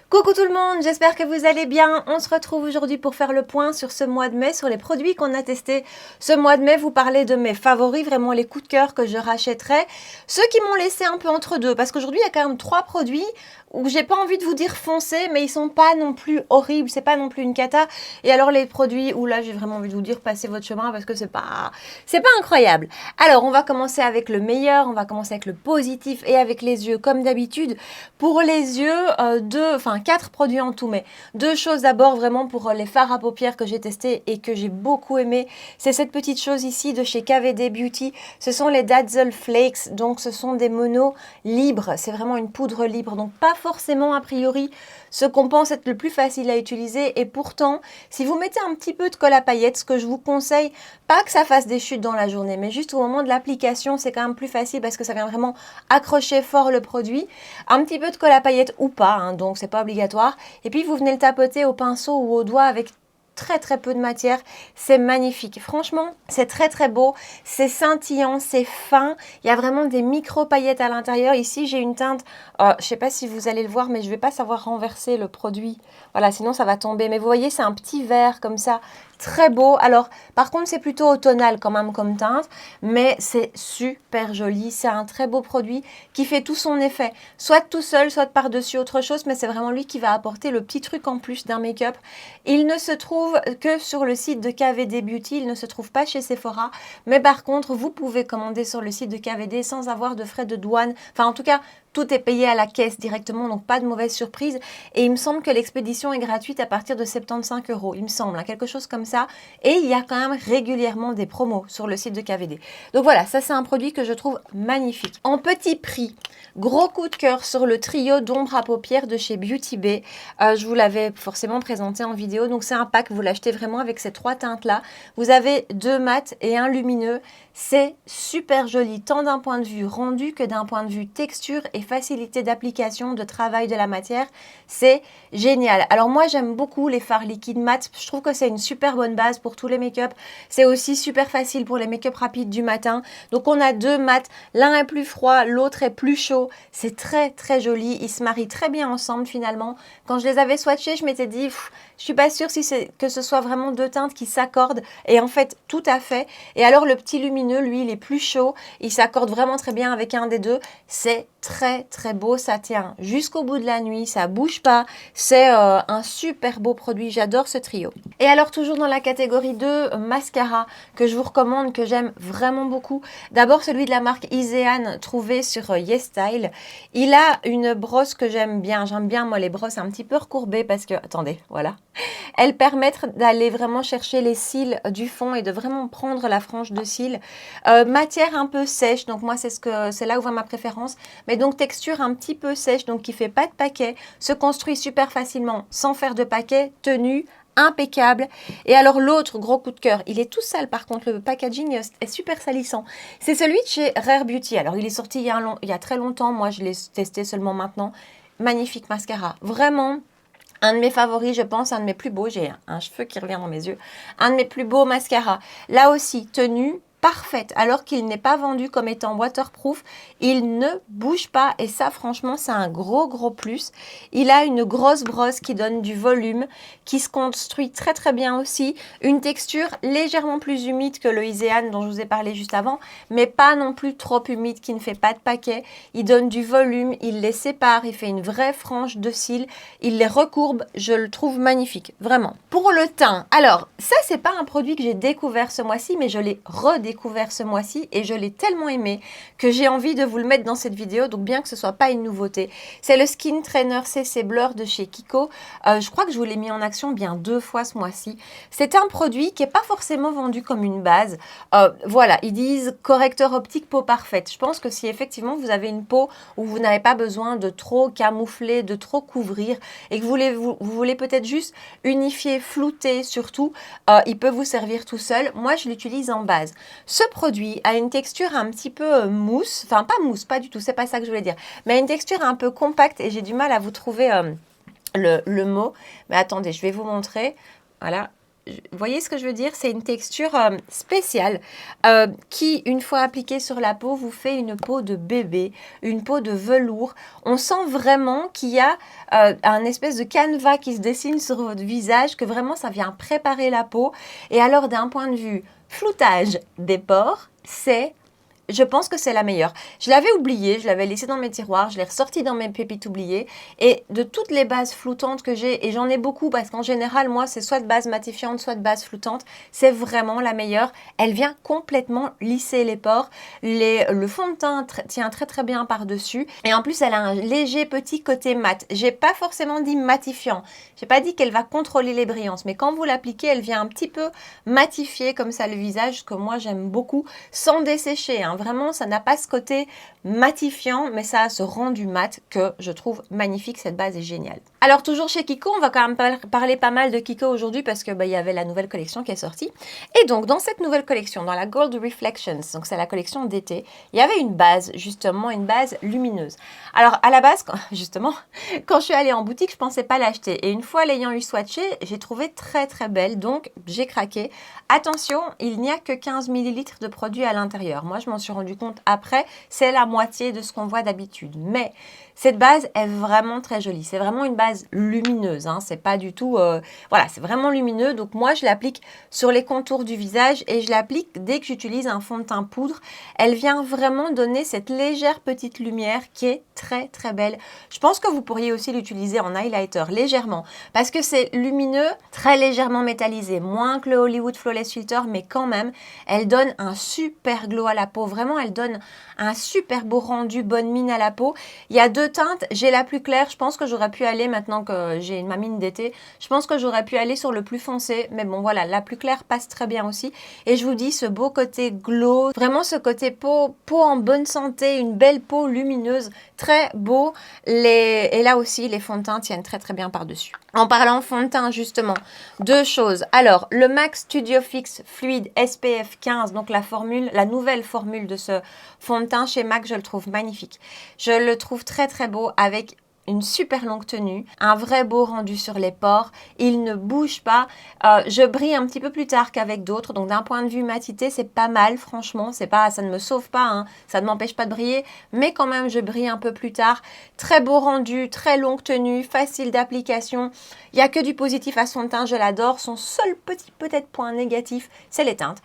Coucou tout le monde, j'espère que vous allez bien. On se retrouve aujourd'hui pour faire le point sur ce mois de mai, sur les produits qu'on a testés ce mois de mai. Vous parlez de mes favoris, vraiment les coups de cœur que je rachèterai. Ceux qui m'ont laissé un peu entre deux, parce qu'aujourd'hui il y a quand même 3 produits où j'ai pas envie de vous dire foncez, mais ils sont pas non plus horribles, c'est pas non plus une cata. Et alors les produits où là j'ai vraiment envie de vous dire passez votre chemin parce que c'est pas incroyable. Alors on va commencer avec le meilleur, on va commencer avec le positif et avec les yeux comme d'habitude. Pour les yeux, 4 produits en tout, mais 2 choses d'abord vraiment pour les fards à paupières que j'ai testé et que j'ai beaucoup aimé. C'est cette petite chose ici de chez KVD Beauty. Ce sont les Dazzle Flakes, donc ce sont des monos libres. C'est vraiment une poudre libre, donc pas forcément a priori ce qu'on pense être le plus facile à utiliser. Et pourtant, si vous mettez un petit peu de colle à paillettes, ce que je vous conseille, pas que ça fasse des chutes dans la journée, mais juste au moment de l'application, c'est quand même plus facile parce que ça vient vraiment accrocher fort le produit. Un petit peu de colle à paillettes ou pas, hein, donc c'est pas obligatoire. Et puis vous venez le tapoter au pinceau ou au doigt avec très peu de matière. C'est magnifique. Franchement, c'est très beau. C'est scintillant, c'est fin. Il y a vraiment des micro paillettes à l'intérieur. Ici, j'ai une teinte, je sais pas si vous allez le voir, mais je vais pas savoir renverser le produit. Voilà, sinon ça va tomber. Mais vous voyez, c'est un petit vert comme ça. Très beau. Alors, par contre, c'est plutôt automnal quand même comme teinte, mais c'est super joli. C'est un très beau produit qui fait tout son effet, soit tout seul, soit par-dessus autre chose, mais c'est vraiment lui qui va apporter le petit truc en plus d'un make-up. Il ne se trouve que sur le site de KVD Beauty, il ne se trouve pas chez Sephora, mais par contre, vous pouvez commander sur le site de KVD sans avoir de frais de douane. Enfin, en tout cas, tout est payé à la caisse directement, donc pas de mauvaise surprise. Et il me semble que l'expédition est gratuite à partir de 75 €. Il me semble, hein, quelque chose comme ça. Et il y a quand même régulièrement des promos sur le site de KVD. Donc voilà, ça c'est un produit que je trouve magnifique. En petit prix, gros coup de cœur sur le trio d'ombre à paupières de chez Beauty Bay. Je vous l'avais forcément présenté en vidéo. Donc c'est un pack, vous l'achetez vraiment avec ces 3 teintes-là. Vous avez 2 mat et un lumineux. C'est super joli, tant d'un point de vue rendu que d'un point de vue texture et facilité d'application, de travail de la matière. C'est génial. Alors moi, j'aime beaucoup les fards liquides mat. Je trouve que c'est une super bonne base pour tous les make-up. C'est aussi super facile pour les make-up rapides du matin. Donc on a 2 mat. L'un est plus froid, l'autre est plus chaud. C'est très joli. Ils se marient très bien ensemble finalement. Quand je les avais swatchés, je m'étais dit, je suis pas sûre que ce soit vraiment 2 teintes qui s'accordent. Et en fait, tout à fait. Et alors le petit lumineux, lui, il est plus chaud. Il s'accorde vraiment très bien avec un des deux. C'est très beau. Ça tient jusqu'au bout de la nuit. Ça bouge pas. C'est un super beau produit. J'adore ce trio. Et alors, toujours dans la catégorie 2, mascara que je vous recommande, que j'aime vraiment beaucoup. D'abord, celui de la marque Isean, trouvé sur YesStyle. Il a une brosse que j'aime bien. J'aime bien, moi, les brosses un petit peu recourbées parce que, attendez, voilà. Elles permettent d'aller vraiment chercher les cils du fond et de vraiment prendre la frange de cils. Matière un peu sèche, donc moi c'est là où va ma préférence. Mais donc texture un petit peu sèche, donc qui fait pas de paquet, se construit super facilement sans faire de paquet, tenue, impeccable. Et alors l'autre gros coup de cœur, il est tout sale par contre, le packaging est super salissant. C'est celui de chez Rare Beauty. Alors il est sorti il y a très longtemps, moi je l'ai testé seulement maintenant. Magnifique mascara, vraiment. Un de mes favoris, je pense, un de mes plus beaux, j'ai un cheveu qui revient dans mes yeux, un de mes plus beaux mascaras. Là aussi, tenue parfaite, alors qu'il n'est pas vendu comme étant waterproof, il ne bouge pas et ça franchement c'est un gros plus. Il a une grosse brosse qui donne du volume, qui se construit très bien aussi, une texture légèrement plus humide que le Isean dont je vous ai parlé juste avant, mais pas non plus trop humide, qui ne fait pas de paquet. Il donne du volume, il les sépare, il fait une vraie frange de cils, il les recourbe, je le trouve magnifique, vraiment. Pour le teint, alors ça c'est pas un produit que j'ai découvert ce mois-ci, mais je l'ai redécouvert ce mois-ci et je l'ai tellement aimé que j'ai envie de vous le mettre dans cette vidéo, donc bien que ce soit pas une nouveauté. C'est le Skin Trainer CC Blur de chez Kiko. Je crois que je vous l'ai mis en action bien 2 fois ce mois-ci. C'est un produit qui n'est pas forcément vendu comme une base. Voilà, ils disent correcteur optique peau parfaite. Je pense que si effectivement vous avez une peau où vous n'avez pas besoin de trop camoufler, de trop couvrir et que vous voulez peut-être juste unifier, flouter surtout, il peut vous servir tout seul. Moi, je l'utilise en base. Ce produit a une texture un petit peu mousse, enfin pas mousse, pas du tout, c'est pas ça que je voulais dire, mais une texture un peu compacte et j'ai du mal à vous trouver le mot. Mais attendez, je vais vous montrer. Voilà, vous voyez ce que je veux dire? C'est une texture spéciale qui, une fois appliquée sur la peau, vous fait une peau de bébé, une peau de velours. On sent vraiment qu'il y a un espèce de canevas qui se dessine sur votre visage, que vraiment ça vient préparer la peau. Et alors, d'un point de vue floutage des pores, je pense que c'est la meilleure. Je l'avais oubliée, je l'avais laissée dans mes tiroirs, je l'ai ressortie dans mes pépites oubliées. Et de toutes les bases floutantes que j'ai, et j'en ai beaucoup parce qu'en général, moi, c'est soit de base matifiante, soit de base floutante, c'est vraiment la meilleure. Elle vient complètement lisser les pores. Le fond de teint tient très très bien par-dessus. Et en plus, elle a un léger petit côté mat. J'ai pas forcément dit matifiant. J'ai pas dit qu'elle va contrôler les brillances. Mais quand vous l'appliquez, elle vient un petit peu matifier comme ça le visage, ce que moi j'aime beaucoup, sans dessécher, hein. Vraiment, ça n'a pas ce côté matifiant, mais ça a ce rendu mat que je trouve magnifique. Cette base est géniale. Alors, toujours chez Kiko, on va quand même parler pas mal de Kiko aujourd'hui parce que il y avait la nouvelle collection qui est sortie. Et donc, dans cette nouvelle collection, dans la Gold Reflections, donc c'est la collection d'été, il y avait une base, justement, une base lumineuse. Alors, à la base, justement, quand je suis allée en boutique, je pensais pas l'acheter. Et une fois l'ayant eu swatché, j'ai trouvé très très belle, donc j'ai craqué. Attention, il n'y a que 15 ml de produit à l'intérieur. Moi, je m'en suis rendu compte après, c'est la moitié de ce qu'on voit d'habitude. Mais cette base est vraiment très jolie. C'est vraiment une base lumineuse, hein. C'est pas du tout... voilà, c'est vraiment lumineux. Donc moi, je l'applique sur les contours du visage et je l'applique dès que j'utilise un fond de teint poudre. Elle vient vraiment donner cette légère petite lumière qui est très très belle. Je pense que vous pourriez aussi l'utiliser en highlighter légèrement parce que c'est lumineux, très légèrement métallisé, moins que le Hollywood Flawless Filter, mais quand même, elle donne un super glow à la peau. Vraiment, elle donne un super beau rendu, bonne mine à la peau. Il y a deux teintes, j'ai la plus claire, je pense que j'aurais pu aller, maintenant que j'ai ma mine d'été, je pense que j'aurais pu aller sur le plus foncé, mais bon voilà, la plus claire passe très bien aussi. Et je vous dis, ce beau côté glow, vraiment ce côté peau en bonne santé, une belle peau lumineuse, très beau. Et là aussi, les fonds de teint tiennent très très bien par-dessus. En parlant fond de teint, justement, deux choses. Alors, le MAC Studio Fix Fluid SPF 15, donc la nouvelle formule de ce fond de teint chez MAC, je le trouve magnifique. Je le trouve très très beau avec une super longue tenue, un vrai beau rendu sur les pores, il ne bouge pas, je brille un petit peu plus tard qu'avec d'autres, donc d'un point de vue matité, c'est pas mal, franchement, ça ne me sauve pas, hein, ça ne m'empêche pas de briller, mais quand même, je brille un peu plus tard, très beau rendu, très longue tenue, facile d'application, il n'y a que du positif à son teint, je l'adore, son seul petit peut-être point négatif, c'est les teintes,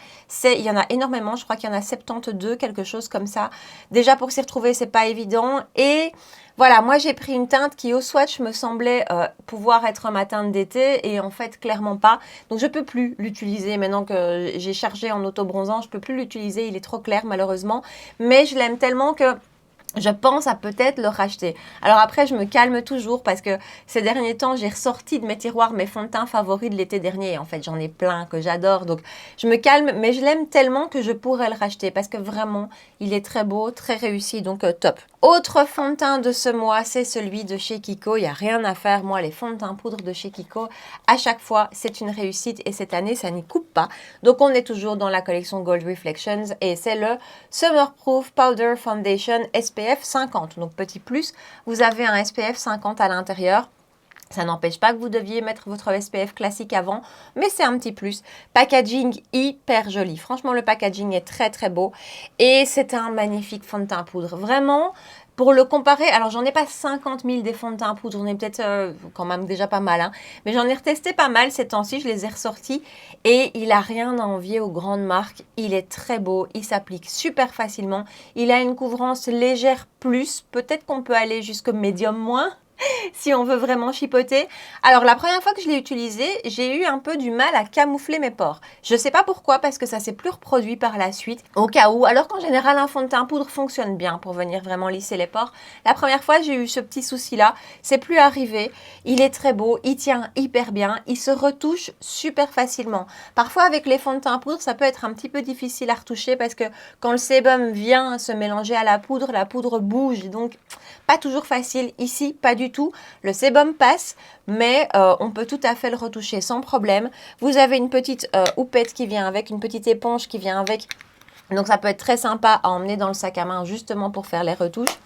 il y en a énormément, je crois qu'il y en a 72, quelque chose comme ça, déjà pour s'y retrouver, c'est pas évident, et voilà, moi j'ai pris une teinte qui au swatch me semblait pouvoir être ma teinte d'été et en fait clairement pas. Donc je peux plus l'utiliser maintenant que j'ai chargé en auto-bronzant, je peux plus l'utiliser, il est trop clair malheureusement. Mais je l'aime tellement que je pense à peut-être le racheter. Alors après, je me calme toujours parce que ces derniers temps, j'ai ressorti de mes tiroirs mes fonds de teint favoris de l'été dernier. En fait, j'en ai plein que j'adore. Donc, je me calme, mais je l'aime tellement que je pourrais le racheter parce que vraiment, il est très beau, très réussi. Donc, top. Autre fond de teint de ce mois, c'est celui de chez Kiko. Il n'y a rien à faire. Moi, les fonds de teint poudre de chez Kiko, à chaque fois, c'est une réussite. Et cette année, ça n'y coupe pas. Donc, on est toujours dans la collection Gold Reflections. Et c'est le Summerproof Powder Foundation SPF 50. Donc, petit plus, vous avez un SPF 50 à l'intérieur. Ça n'empêche pas que vous deviez mettre votre SPF classique avant, mais c'est un petit plus. Packaging hyper joli. Franchement, le packaging est très très beau. Et c'est un magnifique fond de teint poudre. Vraiment, pour le comparer, alors j'en ai pas 50 000 des fonds de teint poudre, j'en ai peut-être quand même déjà pas mal, hein, mais j'en ai retesté pas mal ces temps-ci, je les ai ressortis et il a rien à envier aux grandes marques. Il est très beau, il s'applique super facilement, il a une couvrance légère plus, peut-être qu'on peut aller jusque médium moins, si on veut vraiment chipoter. Alors la première fois que je l'ai utilisé, j'ai eu un peu du mal à camoufler mes pores. Je sais pas pourquoi, parce que ça s'est plus reproduit par la suite, au cas où, alors qu'en général un fond de teint poudre fonctionne bien pour venir vraiment lisser les pores. La première fois j'ai eu ce petit souci là, c'est plus arrivé, il est très beau, il tient hyper bien, il se retouche super facilement. Parfois avec les fonds de teint poudre, ça peut être un petit peu difficile à retoucher parce que quand le sébum vient se mélanger à la poudre bouge, donc pas toujours facile. Ici, pas du tout. Le sébum passe, mais on peut tout à fait le retoucher sans problème. Vous avez une petite houppette qui vient avec, une petite éponge qui vient avec. Donc, ça peut être très sympa à emmener dans le sac à main justement pour faire les retouches.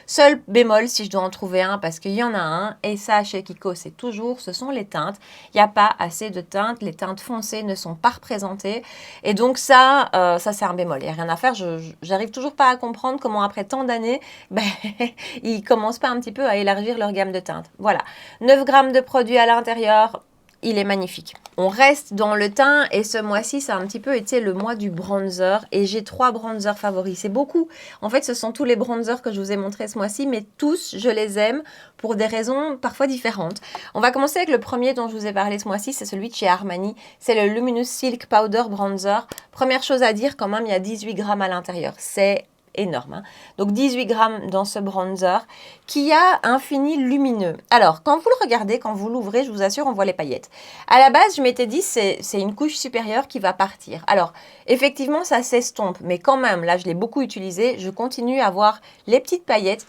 Seul bémol, si je dois en trouver un, parce qu'il y en a un, et ça chez Kiko c'est toujours, ce sont les teintes. Il n'y a pas assez de teintes, les teintes foncées ne sont pas représentées. Et donc ça c'est un bémol, il n'y a rien à faire. J'arrive toujours pas à comprendre comment après tant d'années, ben, ils commencent pas un petit peu à élargir leur gamme de teintes. Voilà, 9 grammes de produit à l'intérieur. Il est magnifique. On reste dans le teint et ce mois-ci, ça a un petit peu été le mois du bronzer et j'ai 3 bronzers favoris. C'est beaucoup. En fait, ce sont tous les bronzers que je vous ai montrés ce mois-ci, mais tous, je les aime pour des raisons parfois différentes. On va commencer avec le premier dont je vous ai parlé ce mois-ci, c'est celui de chez Armani. C'est le Luminous Silk Powder Bronzer. Première chose à dire, quand même, il y a 18 grammes à l'intérieur. C'est énorme, hein. Donc 18 grammes dans ce bronzer qui a un fini lumineux. Alors quand vous le regardez, quand vous l'ouvrez, je vous assure, on voit les paillettes. À la base, je m'étais dit c'est une couche supérieure qui va partir. Alors effectivement, ça s'estompe, mais quand même, là je l'ai beaucoup utilisé, je continue à voir les petites paillettes.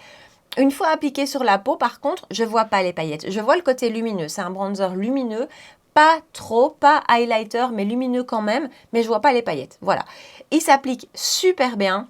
Une fois appliqué sur la peau, par contre, je vois pas les paillettes. Je vois le côté lumineux. C'est un bronzer lumineux, pas trop, pas highlighter, mais lumineux quand même, mais je vois pas les paillettes. Voilà. Il s'applique super bien.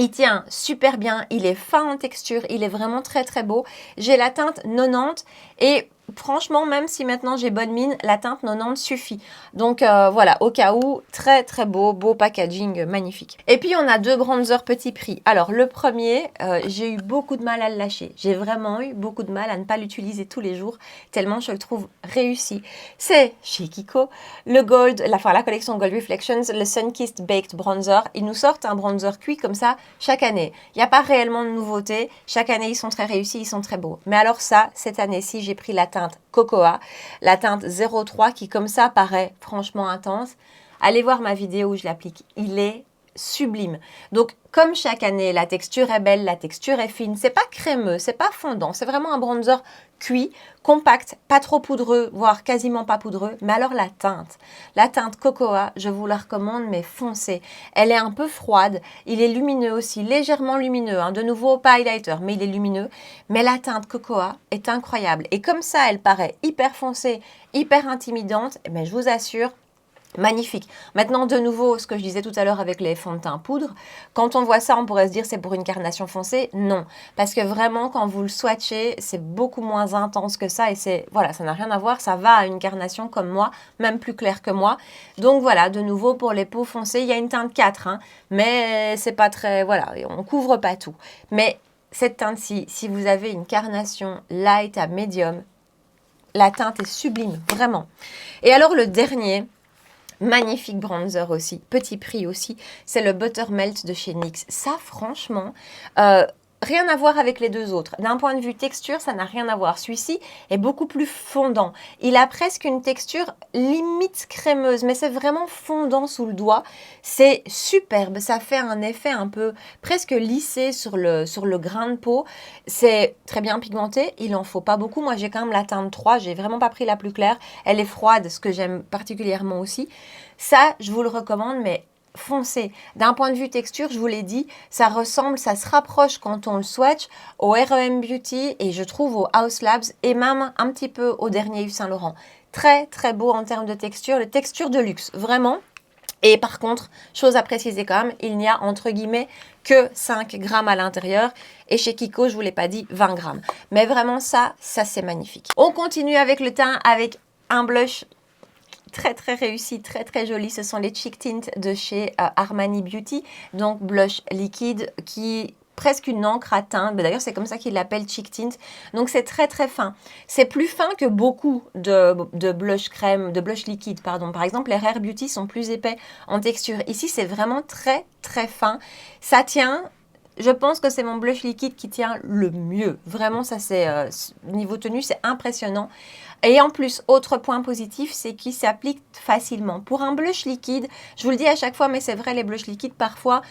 Il tient super bien, il est fin en texture, il est vraiment très très beau. J'ai la teinte 90 et franchement, même si maintenant j'ai bonne mine, la teinte 90 suffit. Donc voilà, au cas où, très très beau, beau packaging, magnifique. Et puis on a 2 bronzers petit prix. Alors le premier, j'ai eu beaucoup de mal à le lâcher. J'ai vraiment eu beaucoup de mal à ne pas l'utiliser tous les jours, tellement je le trouve réussi. C'est chez Kiko, le Gold, la collection Gold Reflections, le Sunkissed Baked Bronzer. Ils nous sortent un bronzer cuit comme ça chaque année. Il n'y a pas réellement de nouveauté. Chaque année, ils sont très réussis, ils sont très beaux. Mais alors ça, cette année-ci, j'ai pris la teinte Cocoa, la teinte 03 qui comme ça paraît franchement intense. Allez voir ma vidéo où je l'applique. Il est sublime. Donc, comme chaque année, la texture est belle, la texture est fine. C'est pas crémeux, c'est pas fondant. C'est vraiment un bronzer cuit, compact, pas trop poudreux, voire quasiment pas poudreux. Mais alors la teinte Cocoa, je vous la recommande, mais foncez. Elle est un peu froide. Il est lumineux aussi, légèrement lumineux. Hein. De nouveau, pas highlighter, mais il est lumineux. Mais la teinte Cocoa est incroyable. Et comme ça, elle paraît hyper foncée, hyper intimidante. Mais je vous assure, magnifique. Maintenant, de nouveau, ce que je disais tout à l'heure avec les fonds de teint poudre, quand on voit ça, on pourrait se dire c'est pour une carnation foncée. Non, parce que vraiment, quand vous le swatchez, c'est beaucoup moins intense que ça et c'est, voilà, ça n'a rien à voir. Ça va à une carnation comme moi, même plus claire que moi. Donc voilà, de nouveau, pour les peaux foncées, il y a une teinte 4, hein, mais c'est pas très, voilà, on couvre pas tout. Mais cette teinte-ci, si vous avez une carnation light à medium, la teinte est sublime, vraiment. Et alors, le dernier, magnifique bronzer aussi, petit prix aussi, c'est le Buttermelt de chez NYX. Ça, franchement, rien à voir avec les deux autres. D'un point de vue texture, ça n'a rien à voir. Celui-ci est beaucoup plus fondant. Il a presque une texture limite crémeuse, mais c'est vraiment fondant sous le doigt. C'est superbe. Ça fait un effet un peu presque lissé sur le grain de peau. C'est très bien pigmenté. Il en faut pas beaucoup. Moi, j'ai quand même la teinte 3. J'ai vraiment pas pris la plus claire. Elle est froide, ce que j'aime particulièrement aussi. Ça, je vous le recommande, mais foncé. D'un point de vue texture, je vous l'ai dit, ça ressemble, ça se rapproche quand on le swatch au R.E.M. Beauty et je trouve au Haus Labs et même un petit peu au dernier Yves Saint Laurent. Très très beau en termes de texture, le texture de luxe, vraiment. Et par contre, chose à préciser quand même, il n'y a entre guillemets que 5 grammes à l'intérieur. Et chez Kiko, je ne vous l'ai pas dit, 20 grammes. Mais vraiment ça c'est magnifique. On continue avec le teint, avec un blush très très réussi, très très joli. Ce sont les Cheek Tint de chez Armani Beauty. Donc blush liquide qui presque une encre à teint. D'ailleurs, c'est comme ça qu'ils l'appellent Cheek Tint. Donc c'est très très fin. C'est plus fin que beaucoup de blush crème, de blush liquide, pardon. Par exemple, les Rare Beauty sont plus épais en texture. Ici, c'est vraiment très très fin. Ça tient. Je pense que c'est mon blush liquide qui tient le mieux. Vraiment, ça c'est niveau tenue, c'est impressionnant. Et en plus, autre point positif, c'est qu'il s'applique facilement. Pour un blush liquide, je vous le dis à chaque fois, mais c'est vrai, les blushs liquides, parfois,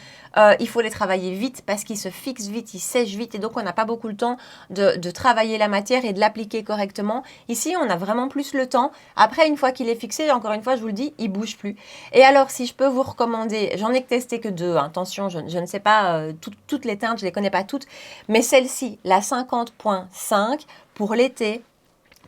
il faut les travailler vite parce qu'ils se fixent vite, ils sèchent vite et donc on n'a pas beaucoup le temps de travailler la matière et de l'appliquer correctement. Ici, on a vraiment plus le temps. Après, une fois qu'il est fixé, encore une fois, je vous le dis, il ne bouge plus. Et alors, si je peux vous recommander, j'en ai testé que 2, hein, attention, je ne sais pas toutes les teintes, je ne les connais pas toutes, mais celle-ci, la 50.5 pour l'été,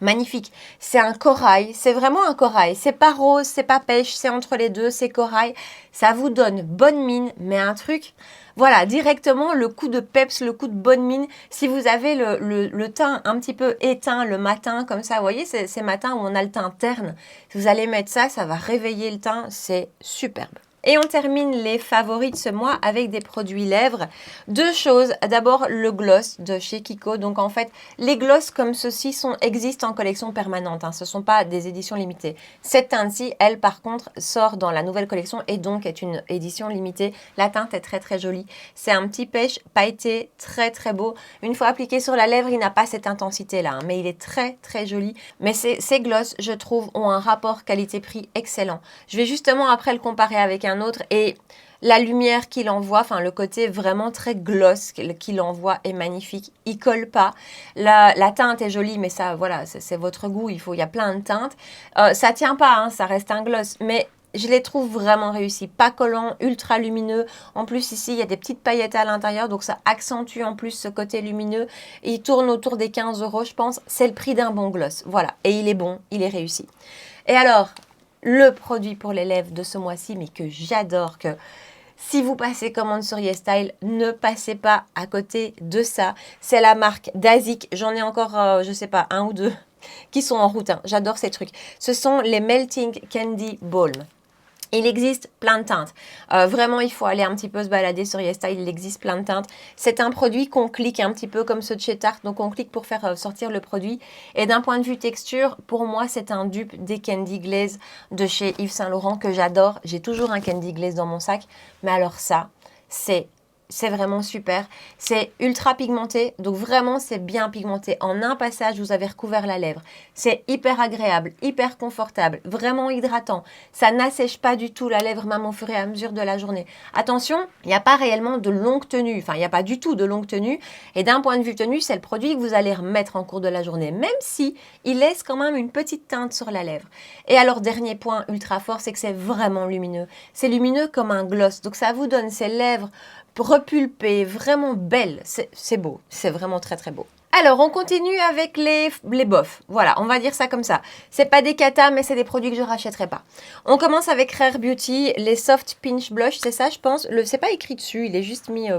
Magnifique, c'est un corail, c'est vraiment un corail, c'est pas rose, c'est pas pêche, c'est entre les deux, c'est corail, ça vous donne bonne mine, mais un truc, voilà, directement le coup de peps, le coup de bonne mine, si vous avez le teint un petit peu éteint le matin, comme ça, vous voyez, ces matins où on a le teint terne, vous allez mettre ça, ça va réveiller le teint, c'est superbe. Et on termine les favoris de ce mois avec des produits lèvres. Deux choses. D'abord, le gloss de chez Kiko. Donc, en fait, les gloss comme ceci existent en collection permanente. Hein. Ce ne sont pas des éditions limitées. Cette teinte-ci, elle, par contre, sort dans la nouvelle collection et donc est une édition limitée. La teinte est très, très jolie. C'est un petit pêche pailleté, très, très beau. Une fois appliqué sur la lèvre, il n'a pas cette intensité-là. Hein, mais il est très, très joli. Mais ces gloss, je trouve, ont un rapport qualité-prix excellent. Je vais justement après le comparer avec un autre et la lumière qu'il envoie, enfin le côté vraiment très gloss qu'il envoie est magnifique. Il colle pas. La teinte est jolie, mais ça, voilà, c'est votre goût. Il y a plein de teintes. Ça tient pas, hein, ça reste un gloss, mais je les trouve vraiment réussis. Pas collant, ultra lumineux. En plus, ici, il y a des petites paillettes à l'intérieur, donc ça accentue en plus ce côté lumineux. Et il tourne autour des 15 €, je pense. C'est le prix d'un bon gloss. Voilà. Et il est bon, il est réussi. Et alors, le produit pour les lèvres de ce mois-ci, mais que j'adore, que si vous passez commande sur YesStyle, ne passez pas à côté de ça. C'est la marque Dazik. J'en ai encore, je sais pas, un ou deux qui sont en route. Hein. J'adore ces trucs. Ce sont les Melting Candy Balm. Il existe plein de teintes. Vraiment, il faut aller un petit peu se balader sur YesStyle. Il existe plein de teintes. C'est un produit qu'on clique un petit peu comme ceux de chez Tarte. Donc, on clique pour faire sortir le produit. Et d'un point de vue texture, pour moi, c'est un dupe des Candy Glaze de chez Yves Saint Laurent que j'adore. J'ai toujours un Candy Glaze dans mon sac. Mais alors ça, c'est vraiment super. C'est ultra pigmenté, donc vraiment c'est bien pigmenté. En un passage, vous avez recouvert la lèvre. C'est hyper agréable, hyper confortable, vraiment hydratant. Ça n'assèche pas du tout la lèvre même au fur et à mesure de la journée. Attention, il n'y a pas réellement de longue tenue. Enfin, il n'y a pas du tout de longue tenue. Et d'un point de vue tenue, c'est le produit que vous allez remettre en cours de la journée, même si il laisse quand même une petite teinte sur la lèvre. Et alors, dernier point ultra fort, c'est que c'est vraiment lumineux. C'est lumineux comme un gloss. Donc, ça vous donne ces lèvres repulpée, vraiment belle. C'est beau, c'est vraiment très très beau. Alors, on continue avec les bofs. Voilà, on va dire ça comme ça. C'est pas des katas, mais c'est des produits que je rachèterai pas. On commence avec Rare Beauty, les Soft Pinch Blush, c'est ça, je pense. C'est pas écrit dessus, il est juste mis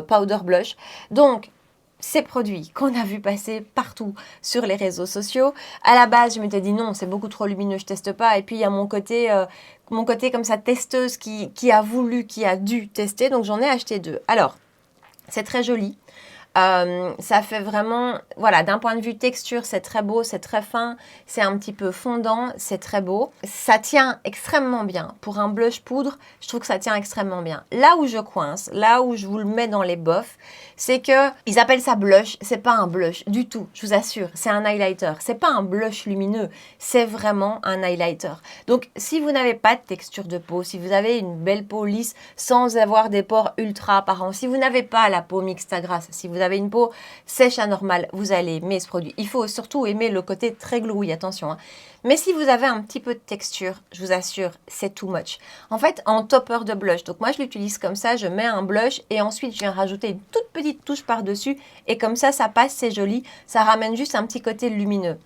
Powder Blush. Donc, ces produits qu'on a vu passer partout sur les réseaux sociaux. À la base, je m'étais dit non, c'est beaucoup trop lumineux, je teste pas. Et puis, il y a mon côté comme ça testeuse qui a dû tester. Donc, j'en ai acheté deux. Alors, c'est très joli. Ça fait vraiment, voilà, d'un point de vue texture, c'est très beau, c'est très fin, c'est un petit peu fondant, c'est très beau. Ça tient extrêmement bien. Pour un blush poudre, je trouve que ça tient extrêmement bien. Là où je coince, là où je vous le mets dans les bofs, c'est que ils appellent ça blush, c'est pas un blush du tout, je vous assure, c'est un highlighter. C'est pas un blush lumineux, c'est vraiment un highlighter. Donc, si vous n'avez pas de texture de peau, si vous avez une belle peau lisse sans avoir des pores ultra apparents, si vous n'avez pas la peau mixte à grasse, si vous avez une peau sèche anormale, vous allez aimer ce produit. Il faut surtout aimer le côté très glouille, attention. Hein. Mais si vous avez un petit peu de texture, je vous assure, c'est too much. En fait, en topper de blush, donc moi je l'utilise comme ça, je mets un blush et ensuite je viens rajouter une toute petite touche par-dessus et comme ça passe, c'est joli, ça ramène juste un petit côté lumineux.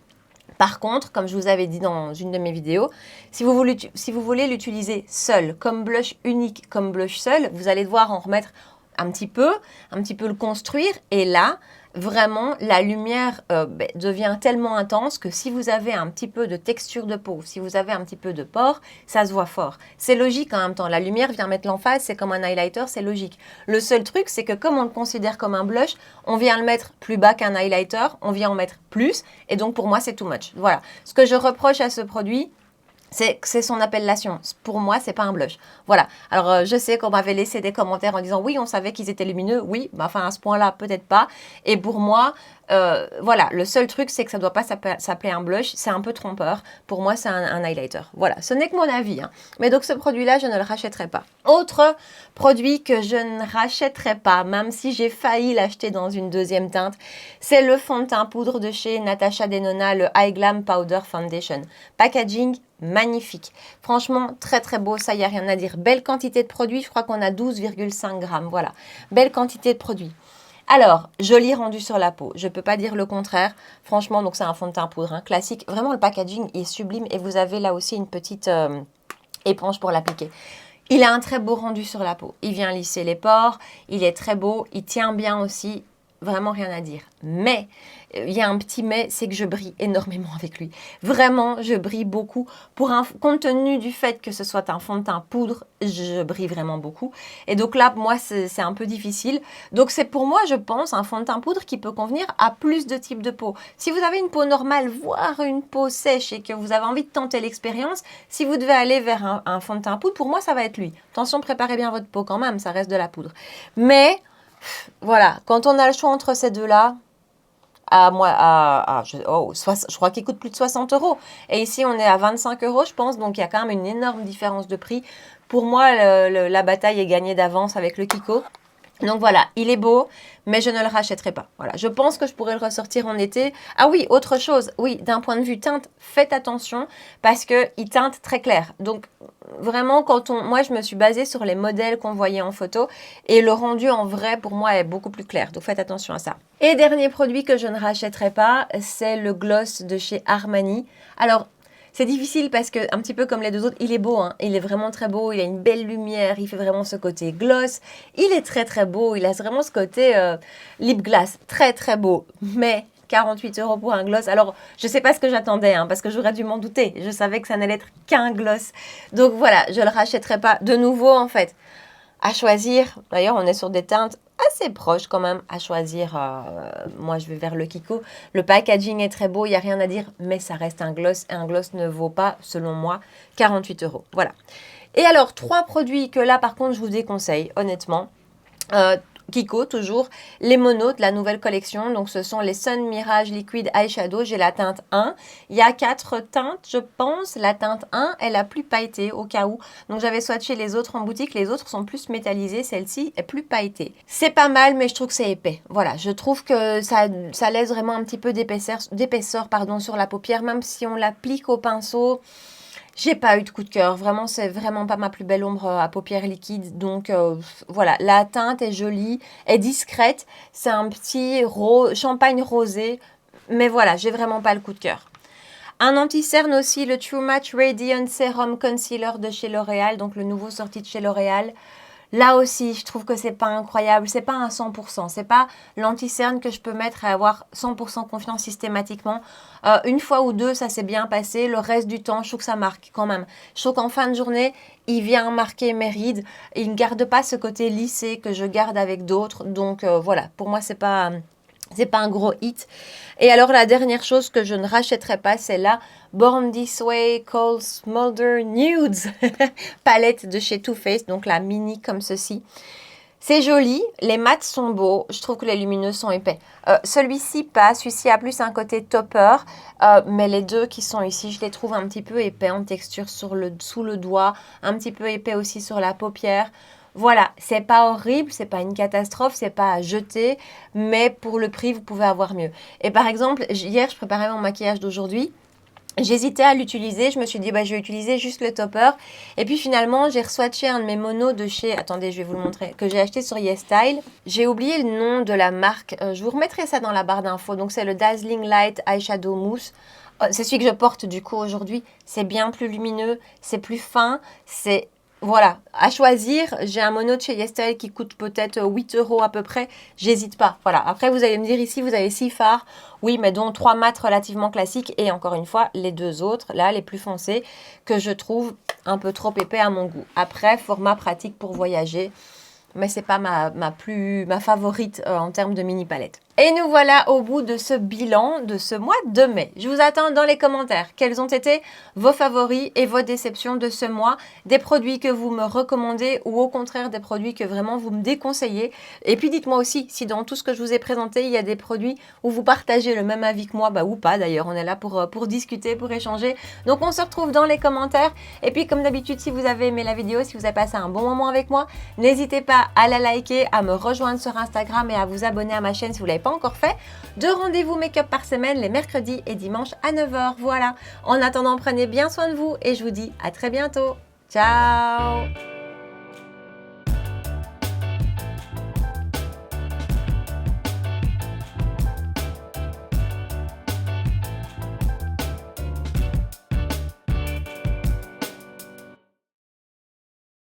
Par contre, comme je vous avais dit dans une de mes vidéos, si vous voulez l'utiliser seul, comme blush unique, comme blush seul, vous allez devoir en remettre un petit peu le construire et là, vraiment, la lumière devient tellement intense que si vous avez un petit peu de texture de peau, si vous avez un petit peu de pores, ça se voit fort. C'est logique en même temps, la lumière vient mettre l'emphase, c'est comme un highlighter, c'est logique. Le seul truc, c'est que comme on le considère comme un blush, on vient le mettre plus bas qu'un highlighter, on vient en mettre plus et donc pour moi, c'est too much. Voilà, ce que je reproche à ce produit, c'est son appellation. Pour moi, c'est pas un blush. Voilà. Alors, je sais qu'on m'avait laissé des commentaires en disant oui, on savait qu'ils étaient lumineux. Oui, mais enfin, à ce point-là, peut-être pas. Et pour moi, voilà, le seul truc, c'est que ça doit pas s'appeler un blush. C'est un peu trompeur. Pour moi, c'est un highlighter. Voilà. Ce n'est que mon avis. Hein. Mais donc, ce produit-là, je ne le rachèterai pas. Autre produit que je ne rachèterai pas, même si j'ai failli l'acheter dans une deuxième teinte, c'est le fond de teint poudre de chez Natasha Denona, le High Glam Powder Foundation. Packaging magnifique. Franchement, très très beau, ça, il n'y a rien à dire. Belle quantité de produits, je crois qu'on a 12,5 grammes, voilà. Belle quantité de produits. Alors, joli rendu sur la peau, je ne peux pas dire le contraire. Franchement, donc c'est un fond de teint poudre hein, classique. Vraiment, le packaging est sublime et vous avez là aussi une petite éponge pour l'appliquer. Il a un très beau rendu sur la peau. Il vient lisser les pores, il est très beau, il tient bien aussi. Vraiment rien à dire. Mais, il y a un petit mais, c'est que je brille énormément avec lui. Vraiment, je brille beaucoup. Compte tenu du fait que ce soit un fond de teint poudre, je brille vraiment beaucoup. Et donc là, moi, c'est un peu difficile. Donc c'est pour moi, je pense, un fond de teint poudre qui peut convenir à plus de types de peau. Si vous avez une peau normale, voire une peau sèche et que vous avez envie de tenter l'expérience, si vous devez aller vers un fond de teint poudre, pour moi, ça va être lui. Attention, préparez bien votre peau quand même, ça reste de la poudre. Mais... voilà, quand on a le choix entre ces deux-là, je crois qu'il coûte plus de 60 euros. Et ici, on est à 25 euros, je pense. Donc, il y a quand même une énorme différence de prix. Pour moi, la bataille est gagnée d'avance avec le Kiko. Donc voilà, il est beau, mais je ne le rachèterai pas. Voilà, je pense que je pourrais le ressortir en été. Ah oui, autre chose, oui, d'un point de vue teinte, faites attention parce qu'il teinte très clair. Donc vraiment, moi je me suis basée sur les modèles qu'on voyait en photo et le rendu en vrai pour moi est beaucoup plus clair. Donc faites attention à ça. Et dernier produit que je ne rachèterai pas, c'est le gloss de chez Armani. Alors, c'est difficile parce que, un petit peu comme les deux autres, il est beau, hein. Il est vraiment très beau, il a une belle lumière, il fait vraiment ce côté gloss. Il est très très beau, il a vraiment ce côté lip gloss, très très beau. Mais 48 euros pour un gloss, alors je ne sais pas ce que j'attendais, hein, parce que j'aurais dû m'en douter. Je savais que ça n'allait être qu'un gloss. Donc voilà, je ne le rachèterai pas de nouveau en fait. À choisir, d'ailleurs on est sur des teintes assez proches quand même à choisir. Moi je vais vers le Kiko. Le packaging est très beau, il n'y a rien à dire, mais ça reste un gloss. Et un gloss ne vaut pas, selon moi, 48 euros. Voilà. Et alors, 3 produits que là par contre je vous déconseille, honnêtement. Kiko, toujours, les monos de la nouvelle collection. Donc, ce sont les Sun Mirage Liquid Eyeshadow. J'ai la teinte 1. Il y a 4 teintes, je pense. La teinte 1 est la plus pailletée, au cas où. Donc, j'avais swatché les autres en boutique. Les autres sont plus métallisées. Celle-ci est plus pailletée. C'est pas mal, mais je trouve que c'est épais. Voilà, je trouve que ça laisse vraiment un petit peu d'épaisseur sur la paupière. Même si on l'applique au pinceau... j'ai pas eu de coup de cœur, vraiment c'est vraiment pas ma plus belle ombre à paupières liquides, donc voilà, la teinte est jolie, est discrète, c'est un petit champagne rosé, mais voilà, j'ai vraiment pas le coup de cœur. Un anti-cerne aussi, le True Match Radiant Serum Concealer de chez L'Oréal, donc le nouveau sorti de chez L'Oréal. Là aussi, je trouve que c'est pas incroyable, c'est pas un 100%, c'est pas l'anti-cerne que je peux mettre et avoir 100% confiance systématiquement. Une fois ou deux, ça s'est bien passé, le reste du temps, je trouve que ça marque quand même. Je trouve qu'en fin de journée, il vient marquer mes rides, il ne garde pas ce côté lissé que je garde avec d'autres, donc voilà, pour moi, c'est pas un gros hit. Et alors, la dernière chose que je ne rachèterai pas, c'est la Born This Way Cold Smolder Nudes palette de chez Too Faced, donc la mini comme ceci. C'est joli, les mats sont beaux, je trouve que les lumineux sont épais. Celui-ci pas, celui-ci a plus un côté topper, mais les deux qui sont ici, je les trouve un petit peu épais en texture sous le doigt, un petit peu épais aussi sur la paupière. Voilà, c'est pas horrible, c'est pas une catastrophe, c'est pas à jeter, mais pour le prix, vous pouvez avoir mieux. Et par exemple, hier, je préparais mon maquillage d'aujourd'hui. J'hésitais à l'utiliser, je me suis dit, bah, je vais utiliser juste le topper. Et puis finalement, j'ai re-swatché un de mes monos de chez, attendez, je vais vous le montrer, que j'ai acheté sur YesStyle. J'ai oublié le nom de la marque, je vous remettrai ça dans la barre d'infos. Donc c'est le Dazzling Light Eyeshadow Mousse. C'est celui que je porte du coup aujourd'hui. C'est bien plus lumineux, c'est plus fin, c'est... Voilà, à choisir, j'ai un mono de chez YesStyle qui coûte peut-être 8 euros à peu près, j'hésite pas. Voilà, après vous allez me dire ici, vous avez 6 fards, oui, mais dont 3 mats relativement classiques et encore une fois, les deux autres, là, les plus foncés, que je trouve un peu trop épais à mon goût. Après, format pratique pour voyager, mais c'est pas ma favorite en termes de mini palette. Et nous voilà au bout de ce bilan de ce mois de mai. Je vous attends dans les commentaires. Quels ont été vos favoris et vos déceptions de ce mois? Des produits que vous me recommandez ou au contraire des produits que vraiment vous me déconseillez. Et puis dites-moi aussi si dans tout ce que je vous ai présenté, il y a des produits où vous partagez le même avis que moi, ou pas d'ailleurs. On est là pour discuter, pour échanger. Donc on se retrouve dans les commentaires. Et puis comme d'habitude, si vous avez aimé la vidéo, si vous avez passé un bon moment avec moi, n'hésitez pas à la liker, à me rejoindre sur Instagram et à vous abonner à ma chaîne si vous ne l'avez pas encore fait. 2 rendez-vous make-up par semaine les mercredis et dimanches à 9 h. Voilà. En attendant, prenez bien soin de vous et je vous dis à très bientôt. Ciao!